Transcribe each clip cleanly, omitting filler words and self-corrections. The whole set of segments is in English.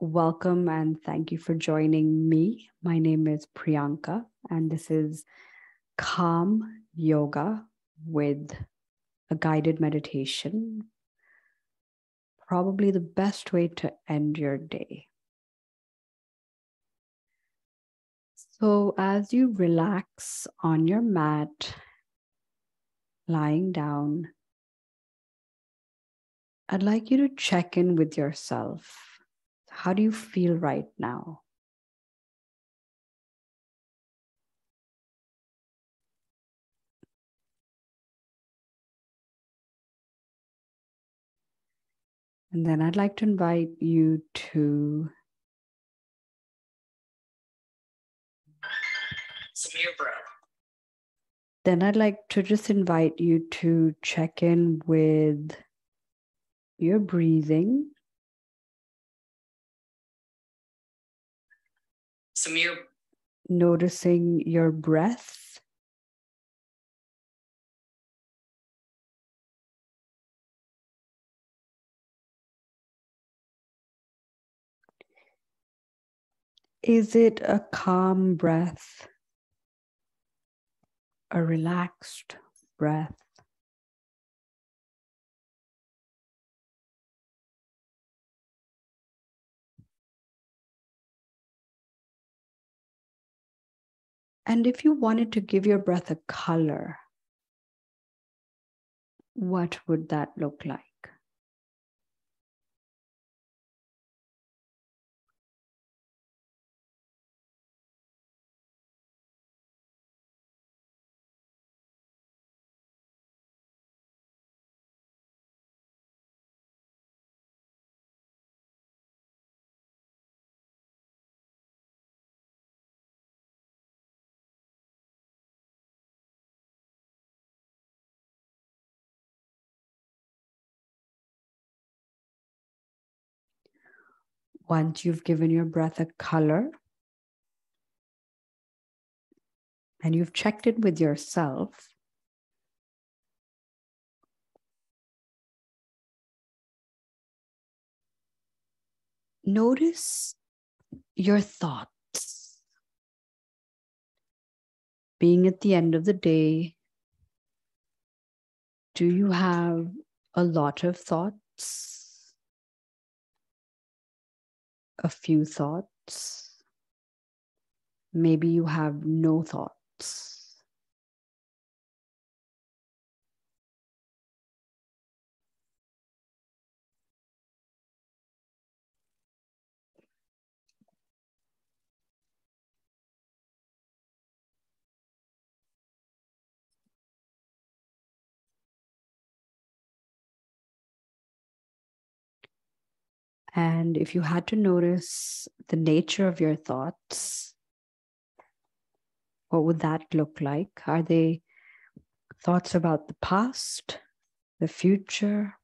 Welcome and thank you for joining me. My name is Priyanka, and this is Calm Yoga with a guided meditation. Probably the best way to end your day. So, as you relax on your mat, lying down, I'd like you to check in with yourself. How do you feel right now? And then I'd like to invite you to Your breath. Then I'd like to just invite you to check in with your breathing. Noticing your breath. Is it a calm breath? A relaxed breath? And if you wanted to give your breath a color, what would that look like? Once you've given your breath a color and you've checked it with yourself, notice your thoughts. Being at the end of the day, do you have a lot of thoughts? A few thoughts? Maybe you have no thoughts. And if you had to notice the nature of your thoughts, what would that look like? Are they thoughts about the past, the future?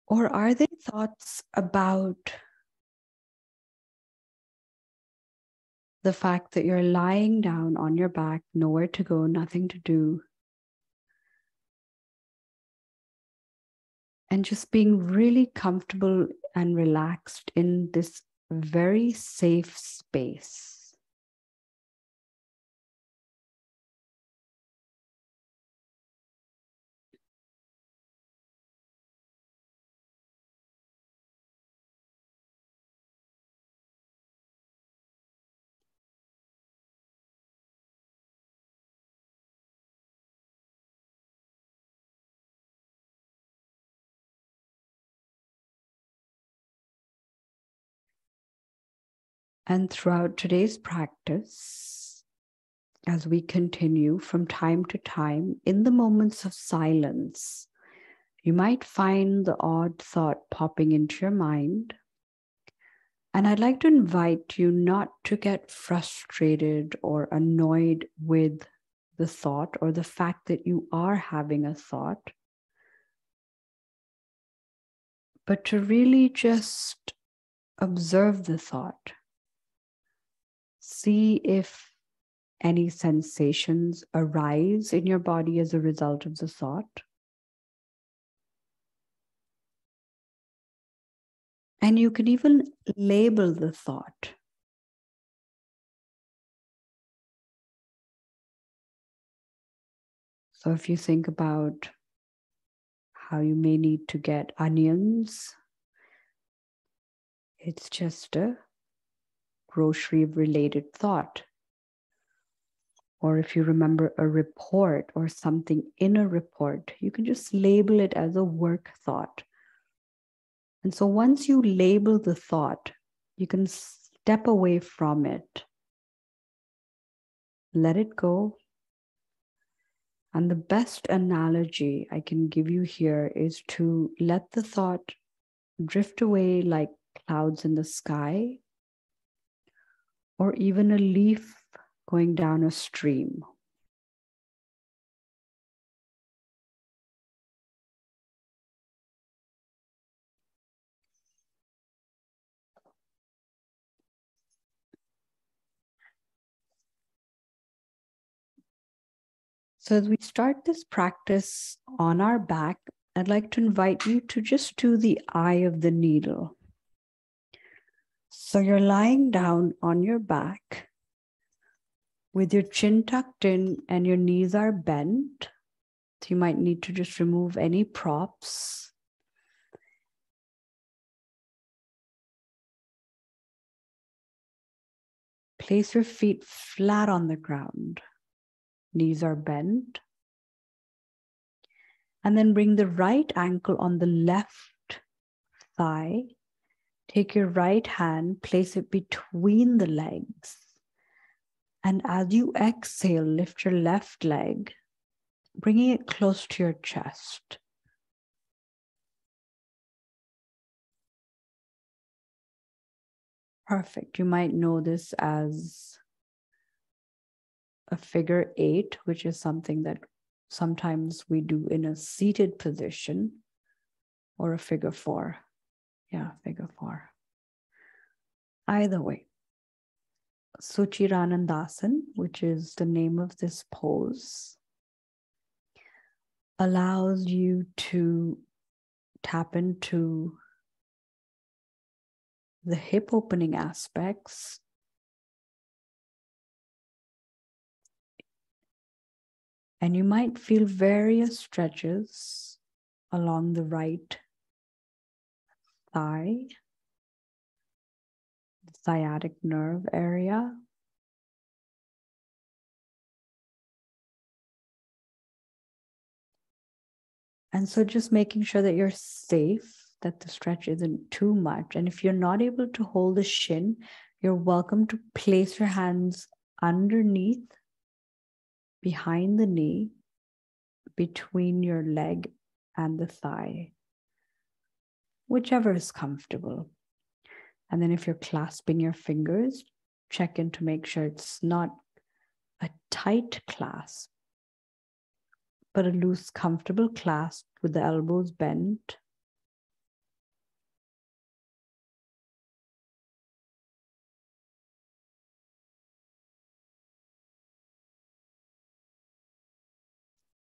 Or are they thoughts about the fact that you're lying down on your back, nowhere to go, nothing to do, and just being really comfortable and relaxed in this very safe space? And throughout today's practice, as we continue from time to time, in the moments of silence, you might find the odd thought popping into your mind. And I'd like to invite you not to get frustrated or annoyed with the thought or the fact that you are having a thought, but to really just observe the thought. See if any sensations arise in your body as a result of the thought. And you can even label the thought. So if you think about how you may need to get onions, it's just a grocery-related thought. Or if you remember a report or something in a report, you can just label it as a work thought. And so once you label the thought, you can step away from it, let it go. And the best analogy I can give you here is to let the thought drift away like clouds in the sky, or even a leaf going down a stream. So as we start this practice on our back, I'd like to invite you to just do the eye of the needle. So you're lying down on your back with your chin tucked in and your knees are bent. So you might need to just remove any props. Place your feet flat on the ground. Knees are bent. And then bring the right ankle on the left thigh. Take your right hand, place it between the legs. And as you exhale, lift your left leg, bringing it close to your chest. Perfect. You might know this as a figure 8, which is something that sometimes we do in a seated position, or a figure 4. Yeah, figure 4. Either way. Suchiranandasan, which is the name of this pose, allows you to tap into the hip opening aspects, and you might feel various stretches along the right thigh, the sciatic nerve area, and so just making sure that you're safe, that the stretch isn't too much. And if you're not able to hold the shin, you're welcome to place your hands underneath, behind the knee, between your leg and the thigh, whichever is comfortable. And then if you're clasping your fingers, check in to make sure it's not a tight clasp, but a loose, comfortable clasp with the elbows bent.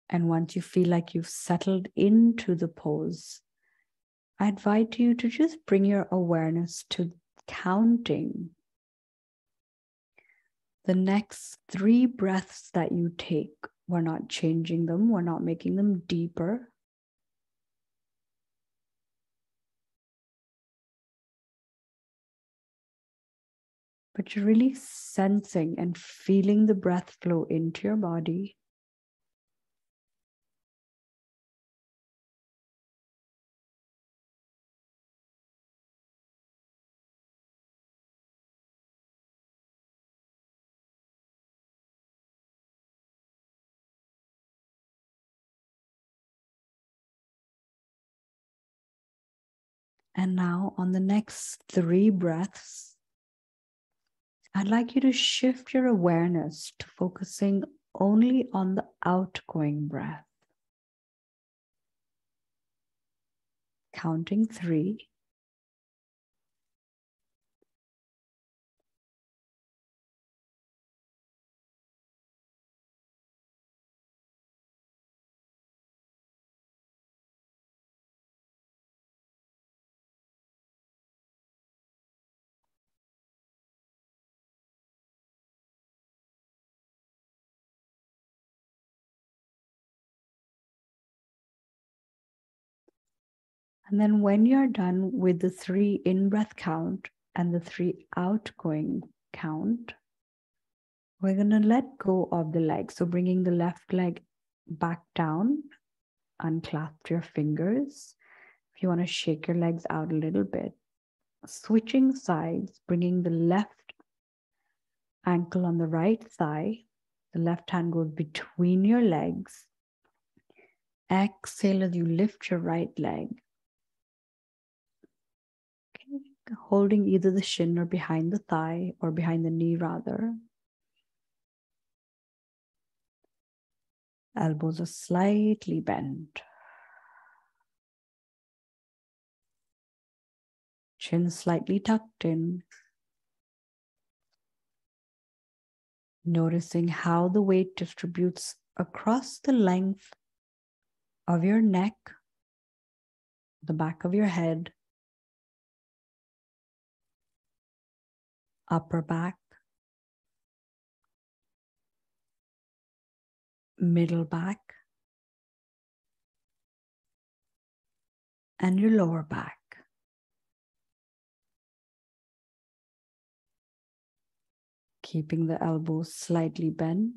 And once you feel like you've settled into the pose, I invite you to just bring your awareness to counting the next 3 breaths that you take. We're not changing them. We're not making them deeper. But you're really sensing and feeling the breath flow into your body. And now on the next 3 breaths, I'd like you to shift your awareness to focusing only on the outgoing breath. Counting 3. And then when you're done with the 3 in-breath count and the 3 outgoing count, we're going to let go of the leg. So bringing the left leg back down, unclasp your fingers. If you want to shake your legs out a little bit, switching sides, bringing the left ankle on the right thigh. The left hand goes between your legs. Exhale as you lift your right leg. Okay. Holding either the shin or behind the thigh, or behind the knee rather. Elbows are slightly bent. Chin slightly tucked in. Noticing how the weight distributes across the length of your neck, the back of your head, upper back, middle back, and your lower back. Keeping the elbows slightly bent.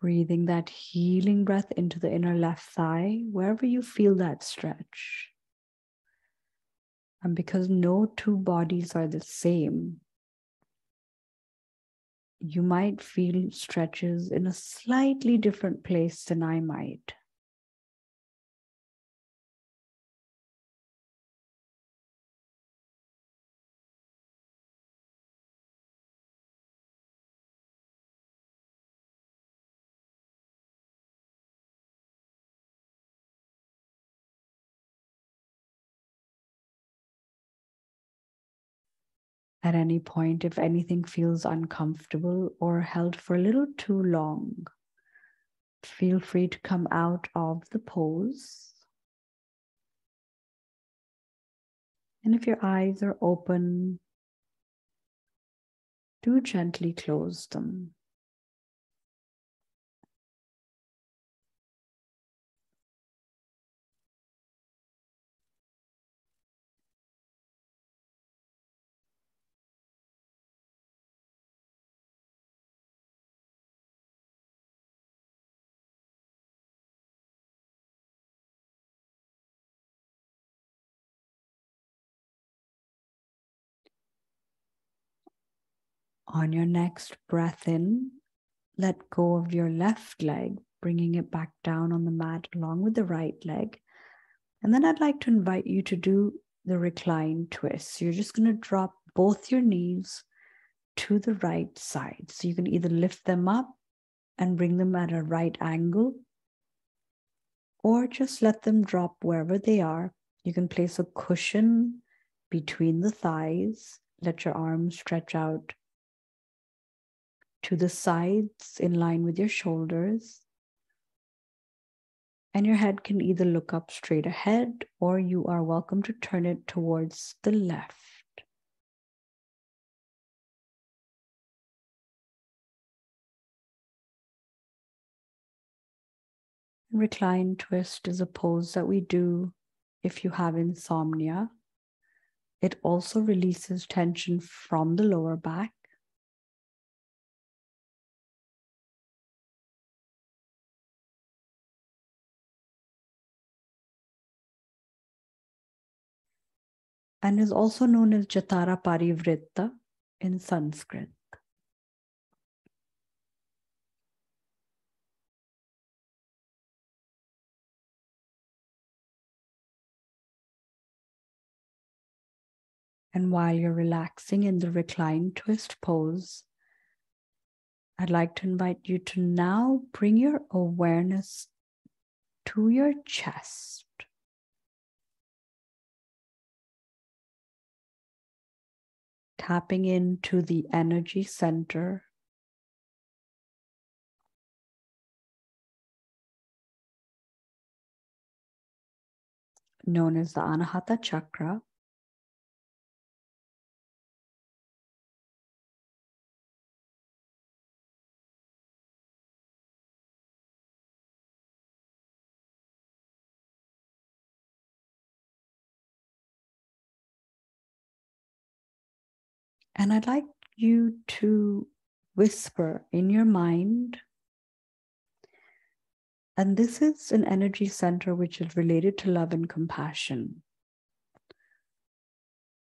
Breathing that healing breath into the inner left thigh, wherever you feel that stretch. And because no two bodies are the same, you might feel stretches in a slightly different place than I might. At any point, if anything feels uncomfortable or held for a little too long, feel free to come out of the pose. And if your eyes are open, do gently close them. On your next breath in, let go of your left leg, bringing it back down on the mat along with the right leg. And then I'd like to invite you to do the recline twist. So you're just going to drop both your knees to the right side. So you can either lift them up and bring them at a right angle, or just let them drop wherever they are. You can place a cushion between the thighs. Let your arms stretch out to the sides in line with your shoulders. And your head can either look up straight ahead, or you are welcome to turn it towards the left. Recline twist is a pose that we do if you have insomnia. It also releases tension from the lower back. And is also known as Jatara Parivritta in Sanskrit. And while you're relaxing in the recline twist pose, I'd like to invite you to now bring your awareness to your chest. Tapping into the energy center known as the Anahata Chakra. And I'd like you to whisper in your mind. And this is an energy center which is related to love and compassion.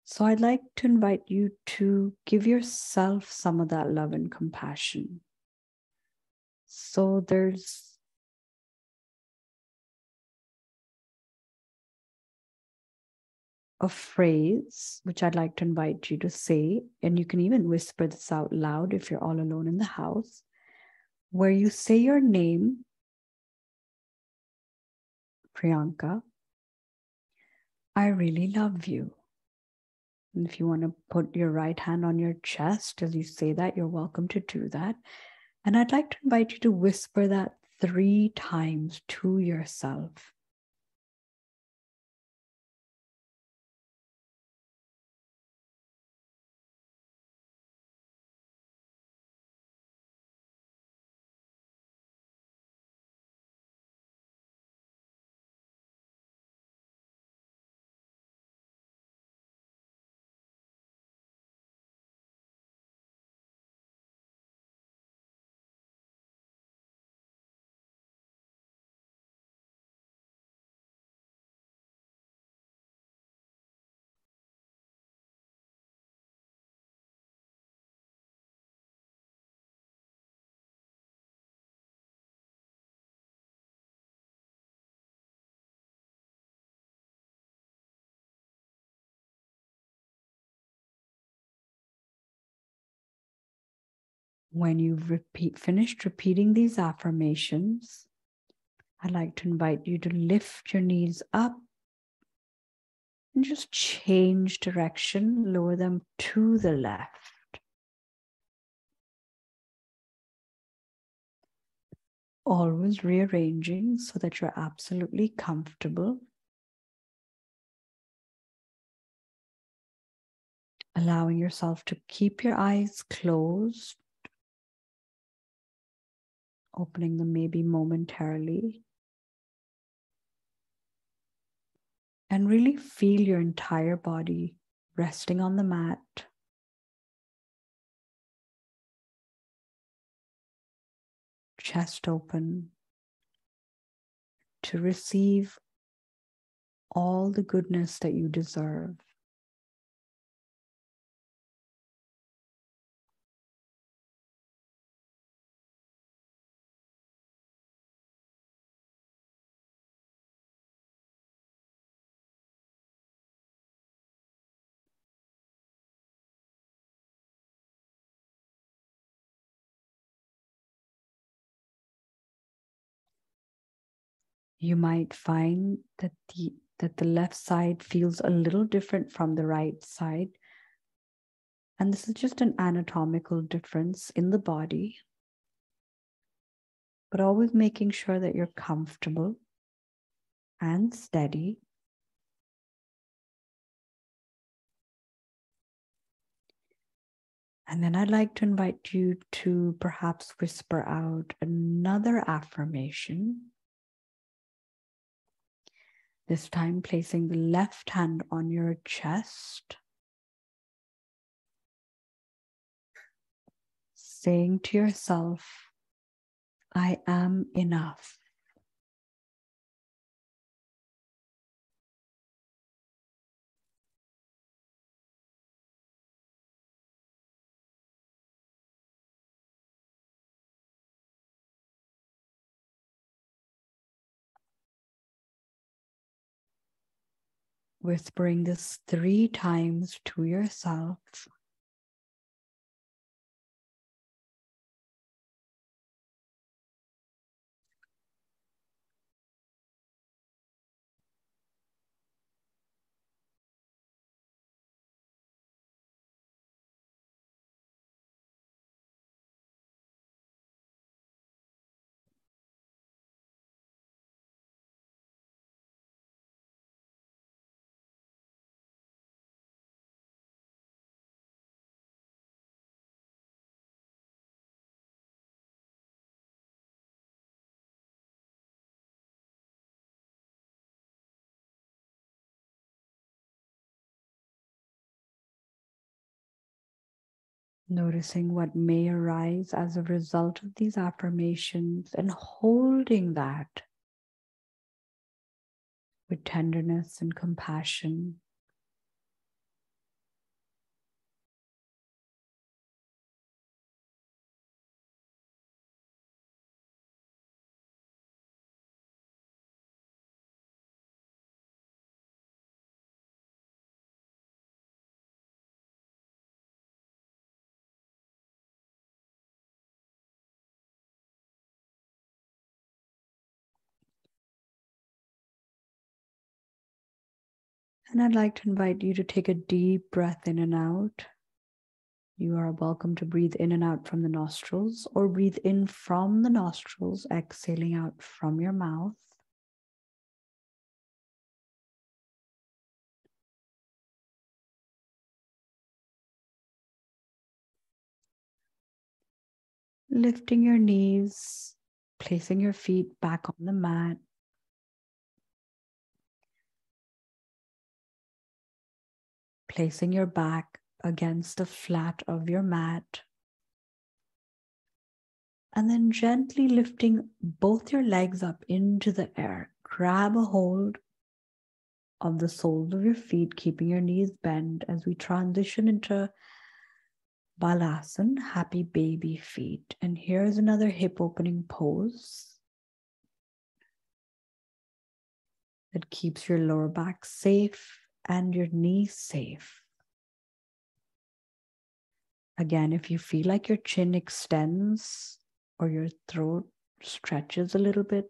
So I'd like to invite you to give yourself some of that love and compassion. So there's a phrase which I'd like to invite you to say, and you can even whisper this out loud if you're all alone in the house, where you say your name, Priyanka, I really love you. And if you want to put your right hand on your chest as you say that, you're welcome to do that. And I'd like to invite you to whisper that 3 times to yourself. When you've finished repeating these affirmations, I'd like to invite you to lift your knees up and just change direction, lower them to the left. Always rearranging so that you're absolutely comfortable. Allowing yourself to keep your eyes closed, opening them maybe momentarily. And really feel your entire body resting on the mat. Chest open to receive all the goodness that you deserve. You might find that the left side feels a little different from the right side. And this is just an anatomical difference in the body. But always making sure that you're comfortable and steady. And then I'd like to invite you to perhaps whisper out another affirmation. This time placing the left hand on your chest. Saying to yourself, I am enough. Whispering this 3 times to yourself. Noticing what may arise as a result of these affirmations and holding that with tenderness and compassion. And I'd like to invite you to take a deep breath in and out. You are welcome to breathe in and out from the nostrils, or breathe in from the nostrils, exhaling out from your mouth. Lifting your knees, placing your feet back on the mat. Placing your back against the flat of your mat. And then gently lifting both your legs up into the air. Grab a hold of the soles of your feet, keeping your knees bent as we transition into Balasana, happy baby feet. And here's another hip opening pose that keeps your lower back safe and your knees safe. Again, if you feel like your chin extends or your throat stretches a little bit,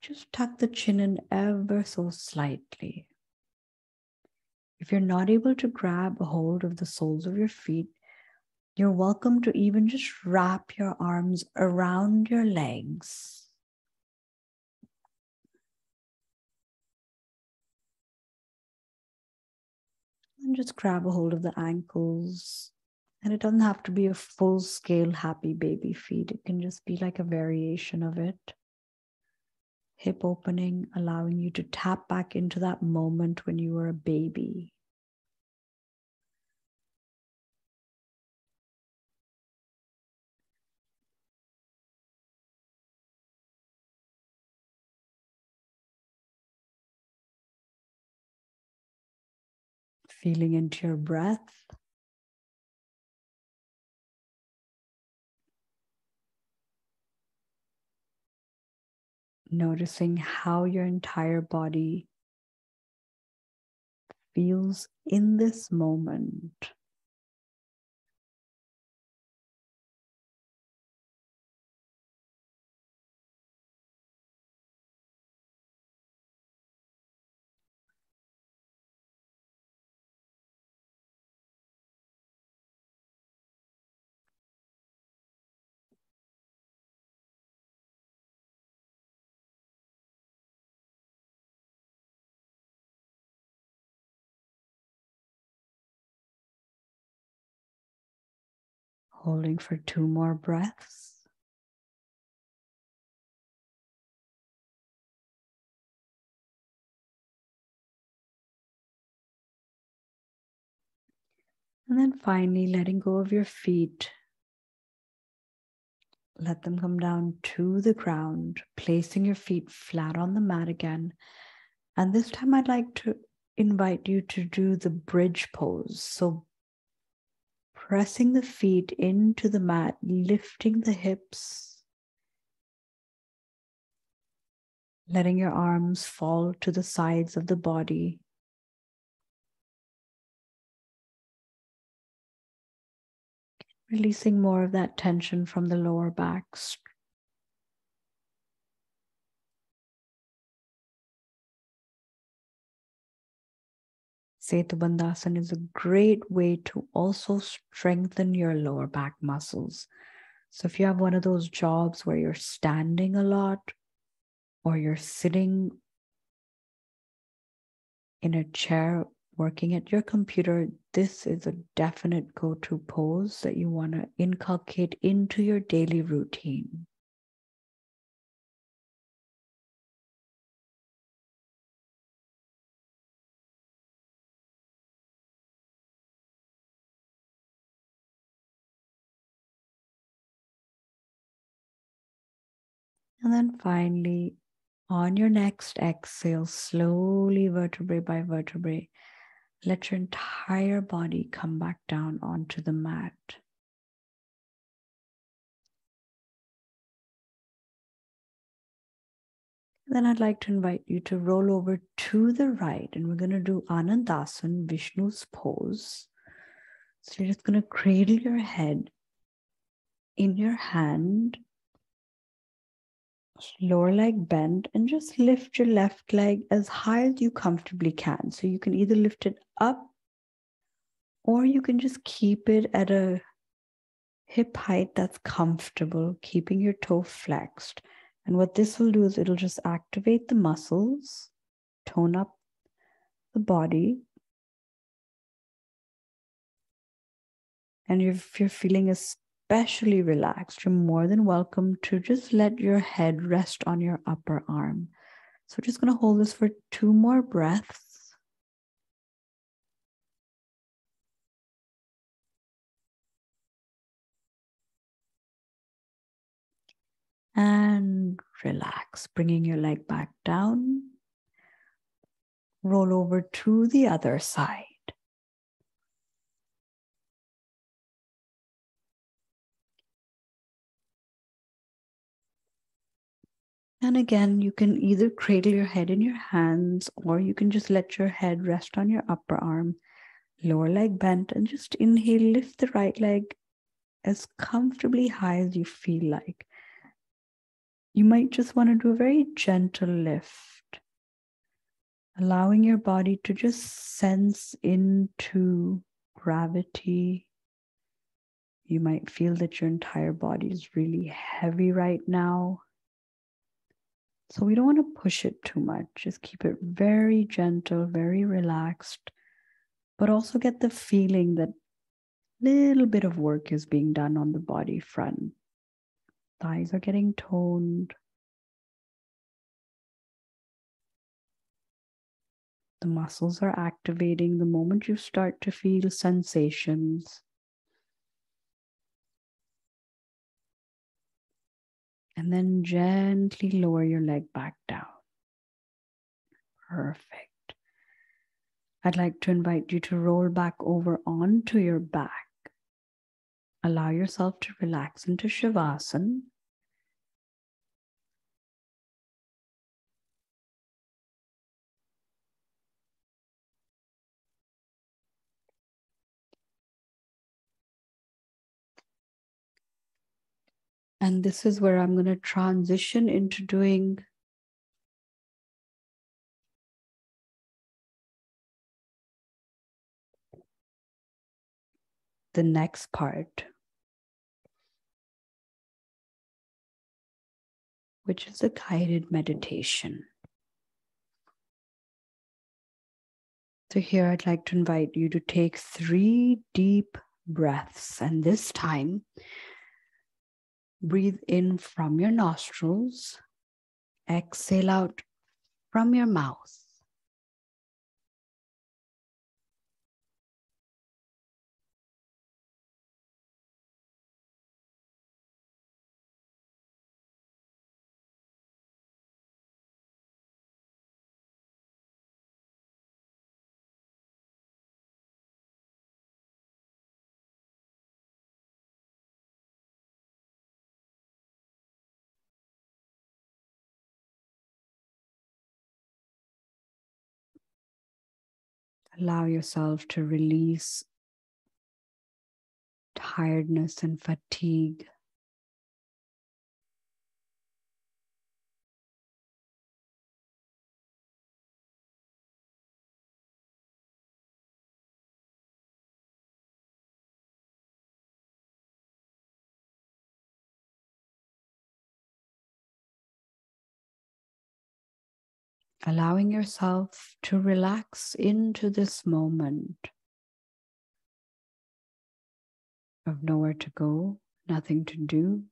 just tuck the chin in ever so slightly. If you're not able to grab a hold of the soles of your feet, you're welcome to even just wrap your arms around your legs. And just grab a hold of the ankles. And it doesn't have to be a full-scale happy baby feet. It can just be like a variation of it. Hip opening, allowing you to tap back into that moment when you were a baby. Feeling into your breath. Noticing how your entire body feels in this moment. Holding for 2 more breaths. And then finally letting go of your feet. Let them come down to the ground, placing your feet flat on the mat again. And this time I'd like to invite you to do the bridge pose. So pressing the feet into the mat, lifting the hips, letting your arms fall to the sides of the body. Releasing more of that tension from the lower back. Setu Bandhasana is a great way to also strengthen your lower back muscles. So if you have one of those jobs where you're standing a lot or you're sitting in a chair working at your computer, this is a definite go-to pose that you want to inculcate into your daily routine. And then finally, on your next exhale, slowly vertebrae by vertebrae, let your entire body come back down onto the mat. Then I'd like to invite you to roll over to the right, and we're going to do Anandasana, Vishnu's pose. So you're just going to cradle your head in your hand, lower leg bent, and just lift your left leg as high as you comfortably can. So you can either lift it up or you can just keep it at a hip height that's comfortable, keeping your toe flexed. And what this will do is it'll just activate the muscles, tone up the body. And if you're feeling especially relaxed, you're more than welcome to just let your head rest on your upper arm. So we're just going to hold this for 2 more breaths. And relax, bringing your leg back down. Roll over to the other side. And again, you can either cradle your head in your hands, or you can just let your head rest on your upper arm, lower leg bent, and just inhale, lift the right leg as comfortably high as you feel like. You might just want to do a very gentle lift, allowing your body to just sense into gravity. You might feel that your entire body is really heavy right now. So we don't want to push it too much. Just keep it very gentle, very relaxed, but also get the feeling that little bit of work is being done on the body front. Thighs are getting toned. The muscles are activating the moment you start to feel sensations. And then gently lower your leg back down. Perfect. I'd like to invite you to roll back over onto your back. Allow yourself to relax into Shavasana. And this is where I'm going to transition into doing the next part, which is a guided meditation. So here I'd like to invite you to take 3 deep breaths. And this time, breathe in from your nostrils, exhale out from your mouth. Allow yourself to release tiredness and fatigue. Allowing yourself to relax into this moment of nowhere to go, nothing to do.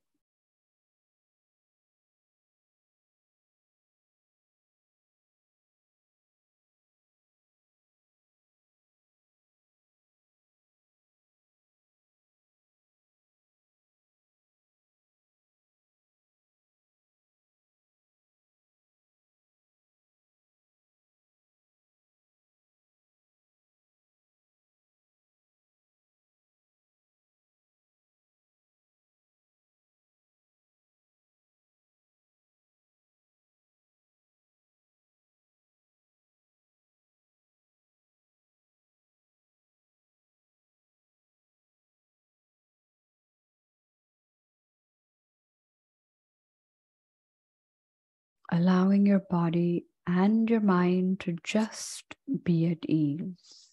allowing your body and your mind to just be at ease.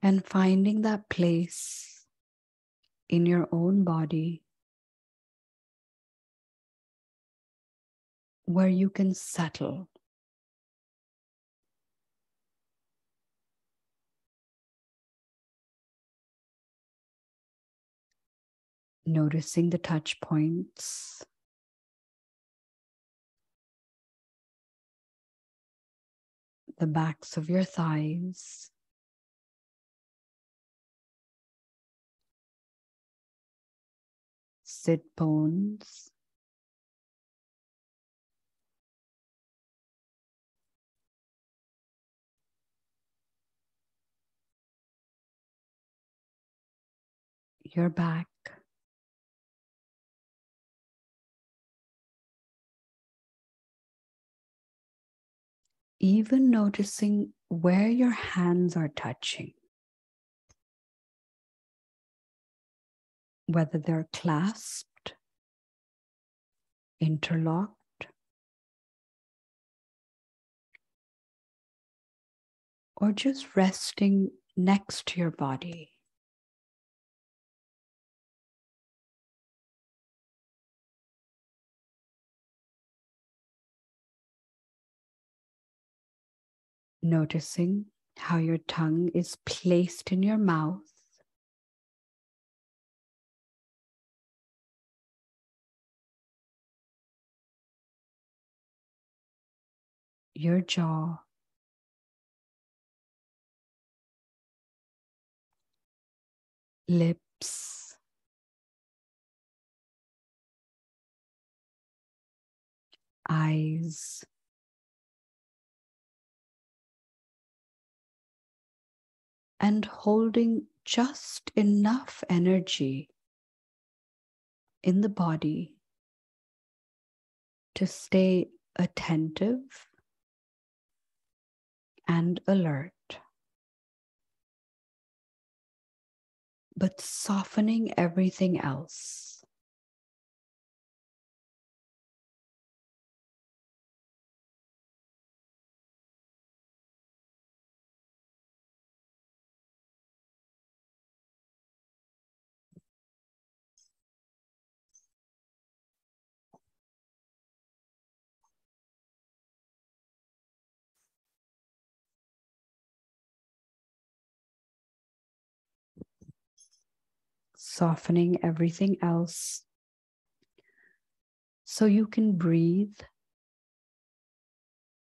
And finding that place in your own body where you can settle. Noticing the touch points, the backs of your thighs, sit bones, your back, even noticing where your hands are touching, whether they're clasped, interlocked, or just resting next to your body. Noticing how your tongue is placed in your mouth, your jaw, lips, eyes, and holding just enough energy in the body to stay attentive and alert, but softening everything else. Softening everything else so you can breathe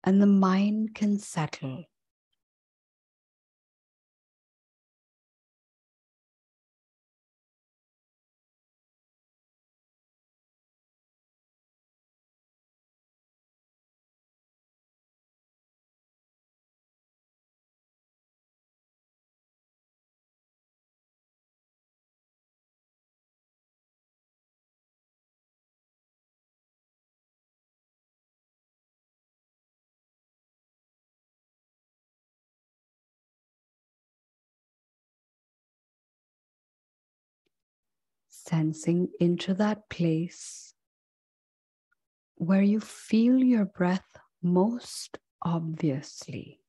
and the mind can settle. Sensing into that place where you feel your breath most obviously.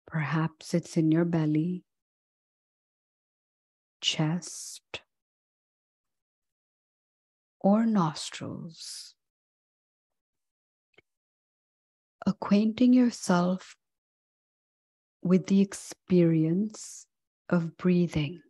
Perhaps it's in your belly, chest, or nostrils. Acquainting yourself with the experience of breathing.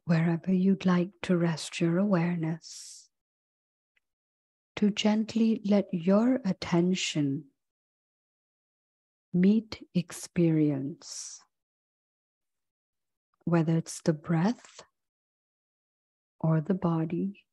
wherever you'd like to rest your awareness, to gently let your attention meet experience, whether it's the breath or the body.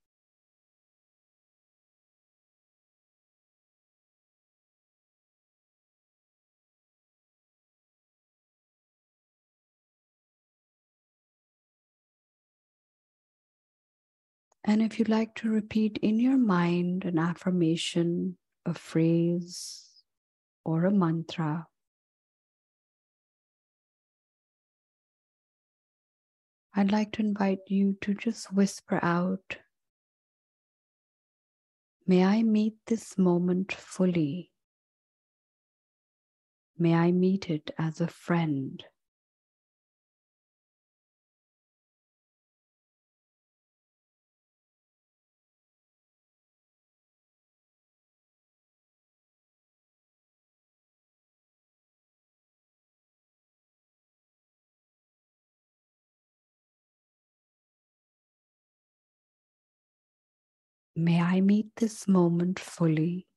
And if you'd like to repeat in your mind an affirmation, a phrase, or a mantra, I'd like to invite you to just whisper out, "May I meet this moment fully. May I meet it as a friend. May I meet this moment fully.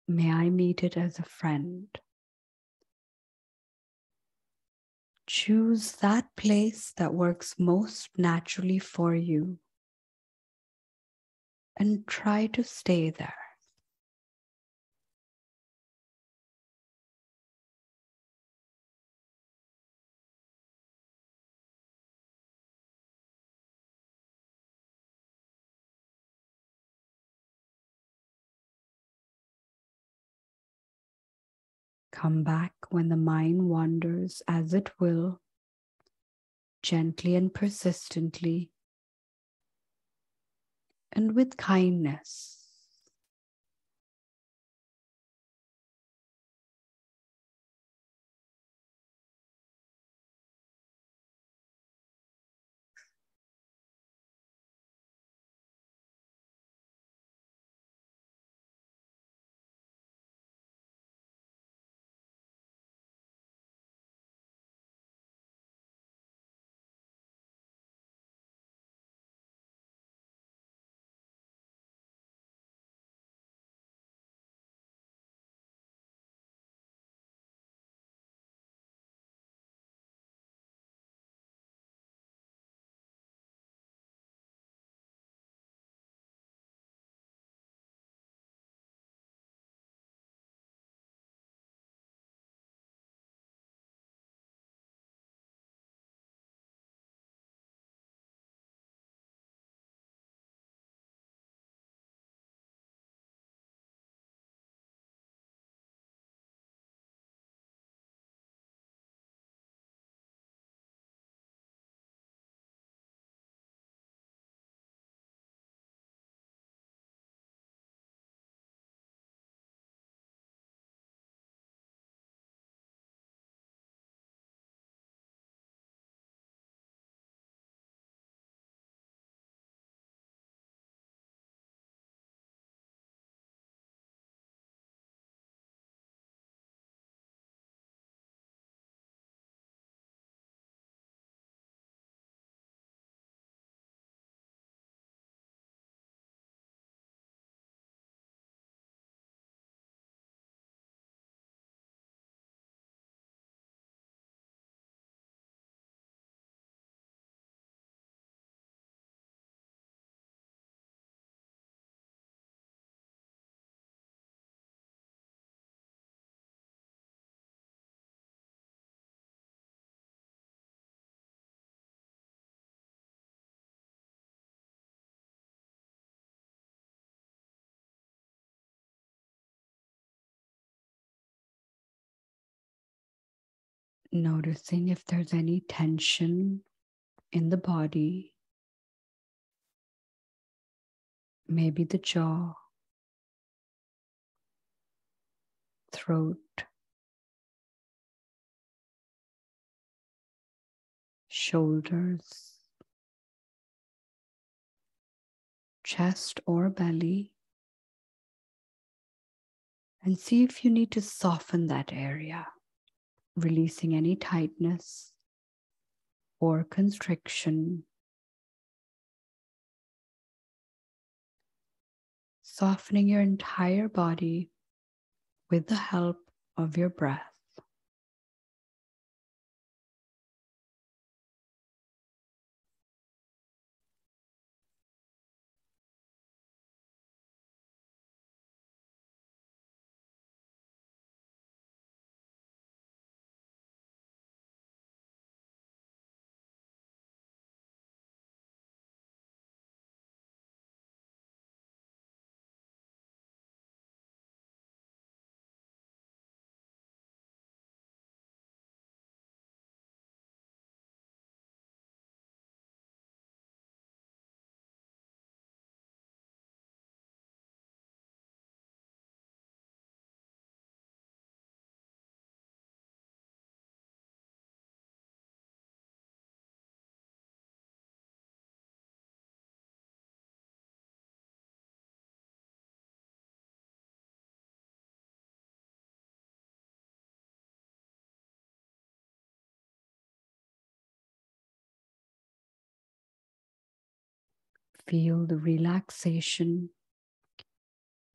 May I meet it as a friend." Choose that place that works most naturally for you and try to stay there. Come back when the mind wanders, as it will, gently and persistently, and with kindness. Noticing if there's any tension in the body, maybe the jaw, throat, shoulders, chest or belly, and see if you need to soften that area, releasing any tightness or constriction, softening your entire body with the help of your breath. Feel the relaxation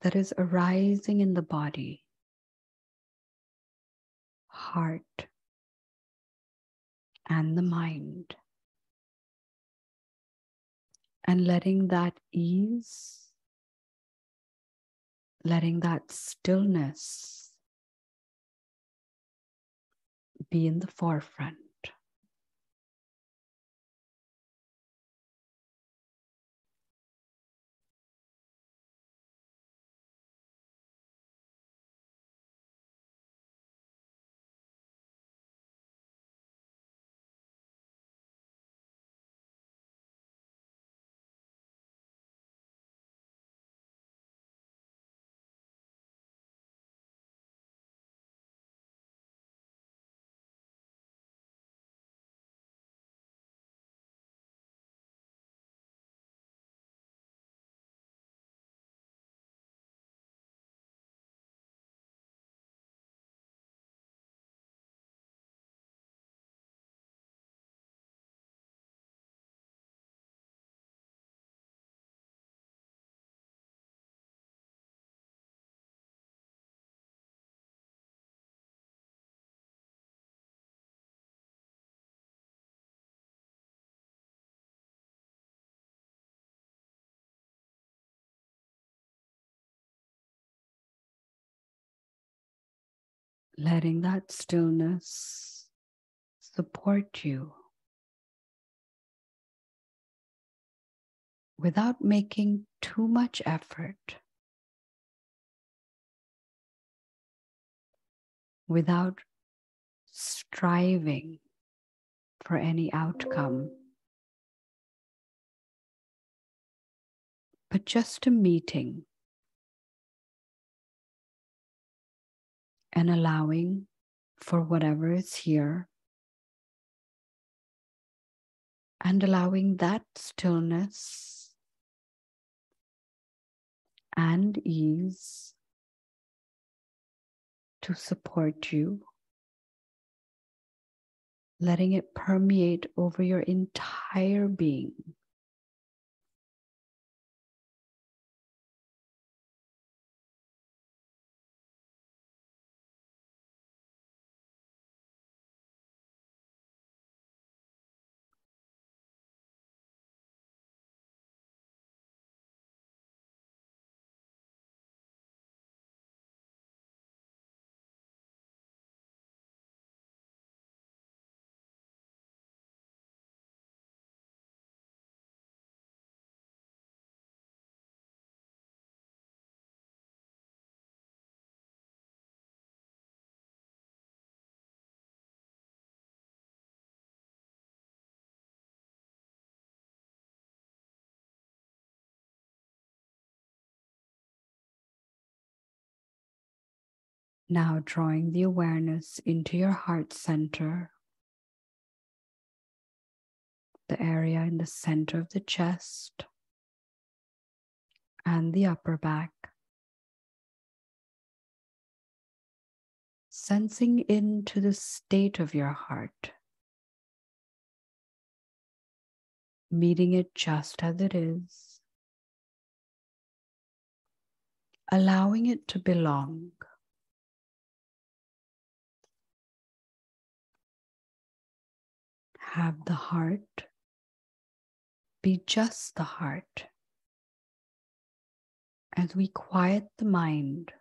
that is arising in the body, heart, and the mind. And letting that ease, letting that stillness be in the forefront. Letting that stillness support you without making too much effort, without striving for any outcome, but just a meeting and allowing for whatever is here and allowing that stillness and ease to support you, letting it permeate over your entire being. Now drawing the awareness into your heart center, the area in the center of the chest and the upper back. Sensing into the state of your heart. meeting it just as it is, allowing it to belong. Have the heart be just the heart. As we quiet the mind,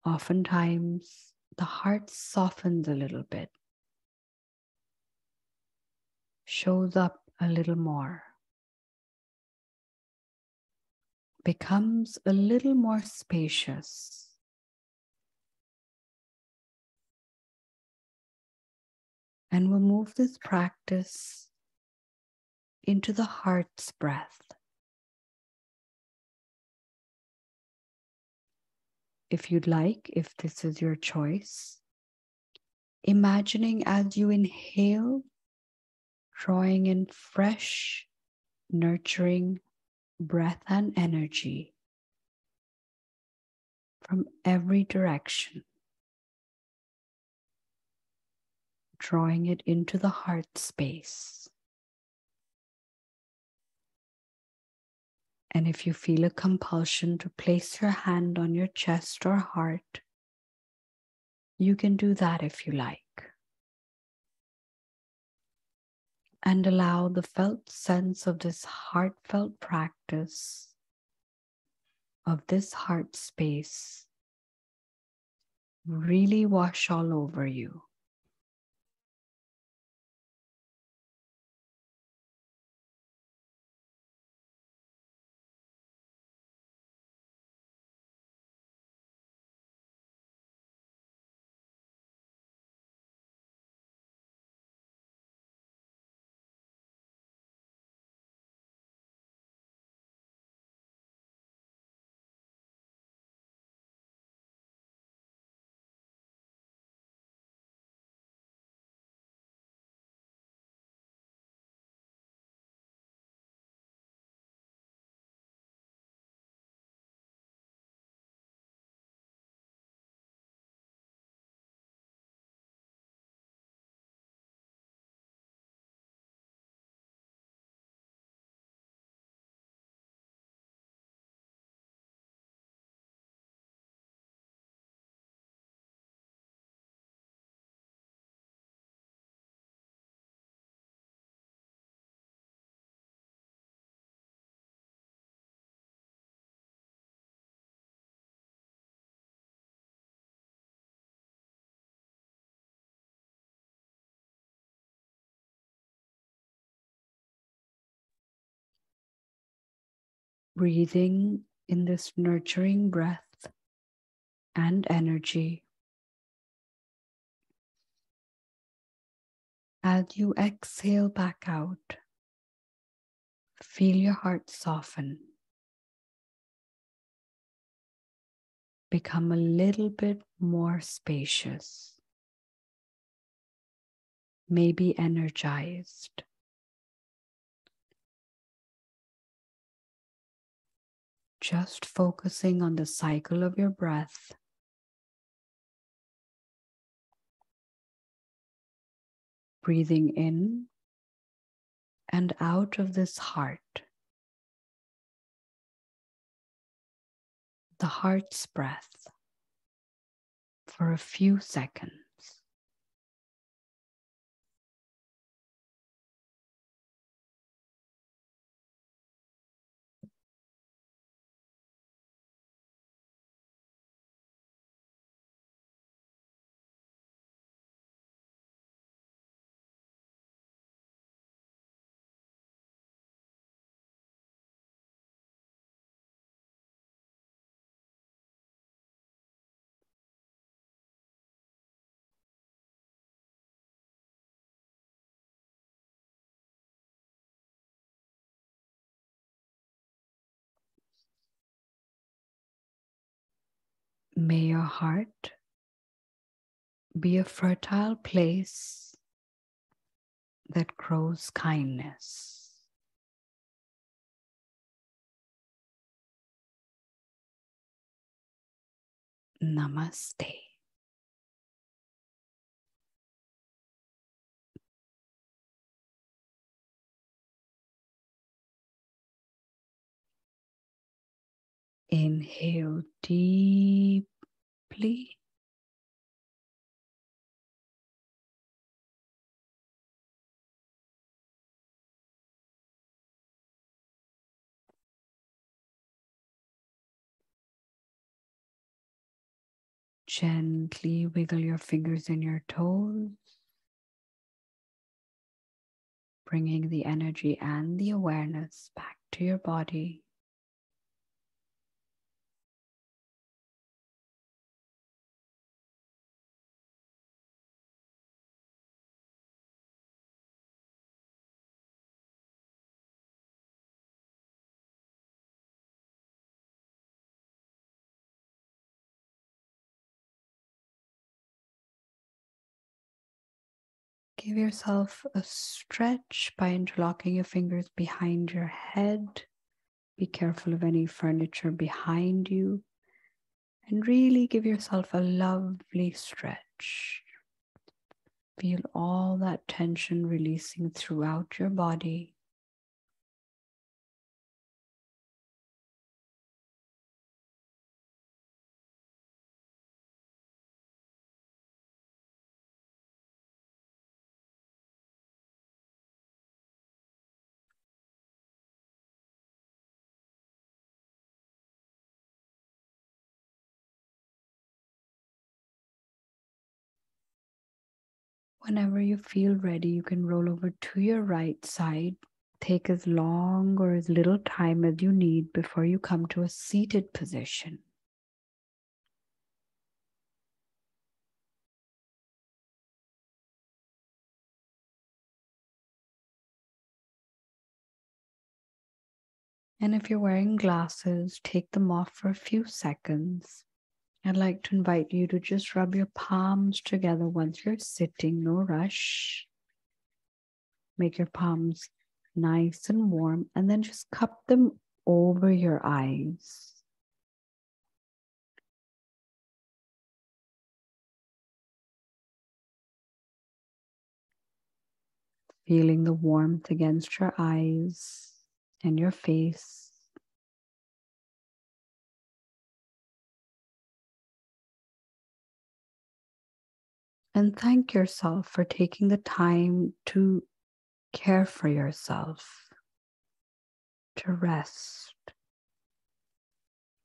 oftentimes the heart softens a little bit, shows up a little more, becomes a little more spacious. And we'll move this practice into the heart's breath. If you'd like, if this is your choice, imagining as you inhale, drawing in fresh, nurturing breath and energy from every direction, drawing it into the heart space. And if you feel a compulsion to place your hand on your chest or heart, you can do that if you like. And allow the felt sense of this heartfelt practice, of this heart space, really wash all over you. Breathing in this nurturing breath and energy. As you exhale back out, feel your heart soften. Become a little bit more spacious, maybe energized. Just focusing on the cycle of your breath. Breathing in and out of this heart. The heart's breath for a few seconds. May your heart be a fertile place that grows kindness. Namaste. Inhale deeply. Gently wiggle your fingers and your toes, bringing the energy and the awareness back to your body. Give yourself a stretch by interlocking your fingers behind your head. Be careful of any furniture behind you. And really give yourself a lovely stretch. Feel all that tension releasing throughout your body. Whenever you feel ready, you can roll over to your right side. Take as long or as little time as you need before you come to a seated position. And if you're wearing glasses, take them off for a few seconds. I'd like to invite you to just rub your palms together once you're sitting, no rush. Make your palms nice and warm, and then just cup them over your eyes. Feeling the warmth against your eyes and your face. And thank yourself for taking the time to care for yourself, to rest,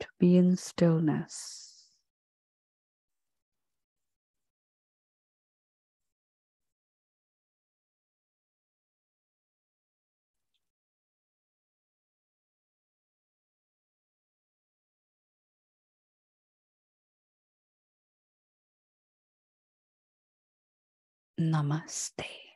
to be in stillness. Namaste.